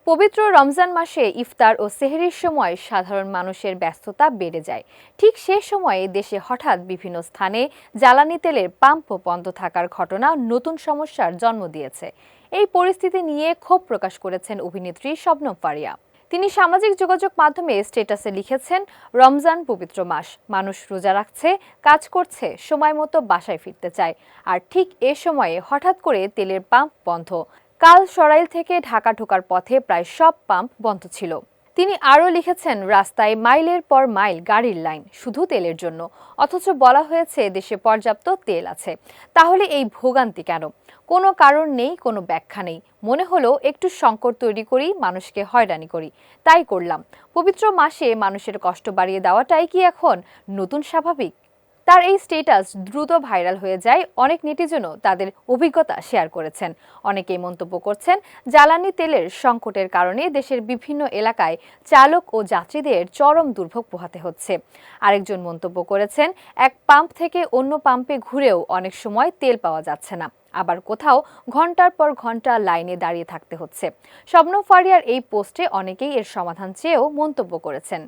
পবিত্র রমজান মাসে ইফতার ও সেহরির সময় সাধারণ মানুষের ব্যস্ততা বেড়ে যায়। ঠিক সে সময়ে দেশে হঠাৎ বিভিন্ন স্থানে জ্বালানি তেলের পাম্প বন্ধ থাকার ঘটনা নতুন সমস্যার জন্ম দিয়েছে। এই পরিস্থিতি নিয়ে ক্ষোভ প্রকাশ করেছেন অভিনেত্রী শবনম ফারিয়া। তিনি সামাজিক যোগাযোগ মাধ্যমে স্ট্যাটাসে লিখেছেন, রমজান পবিত্র মাস, মানুষ রোজা রাখছে, কাজ করছে, সময় মতো বাসায় ফিরতে চায়, আর ঠিক এ সময়ে হঠাৎ করে তেলের পাম্প বন্ধ। কাল সরাইল থেকে ঢাকা ঢোকার পথে প্রায় সব পাম্প বন্ধ ছিল। তিনি আরও লিখেছেন, রাস্তায় মাইলের পর মাইল গাড়ির লাইন শুধু তেলের জন্য, অথচ বলা হয়েছে দেশে পর্যাপ্ত তেল আছে। তাহলে এই ভোগান্তি কেন? কোনো কারণ নেই, কোনো ব্যাখ্যা নেই। মনে হলো একটু সংকট তৈরি করি, মানুষকে হয়রানি করি, তাই করলাম। পবিত্র মাসে মানুষের কষ্ট বাড়িয়ে দেওয়াটাই কি এখন নতুন স্বাভাবিক? তার এই স্ট্যাটাস দ্রুত ভাইরাল হয়ে যায়। অনেক নেটিজনও তাদের অভিজ্ঞতা শেয়ার করেছেন। অনেকেই মন্তব্য করছেন, জ্বালানি তেলের সংকটের কারণে দেশের বিভিন্ন এলাকায় চালক ও যাত্রীদের চরম দুর্ভোগ পোহাতে হচ্ছে। আরেকজন মন্তব্য করেছেন, এক পাম্প থেকে অন্য পাম্পে ঘুরেও অনেক সময় তেল পাওয়া যাচ্ছে না, আবার কোথাও ঘন্টার পর ঘন্টা লাইনে দাঁড়িয়ে থাকতে হচ্ছে। শবনম ফারিয়ার এই পোস্টে অনেকেই এর সমাধান চেয়েও মন্তব্য করেছেন।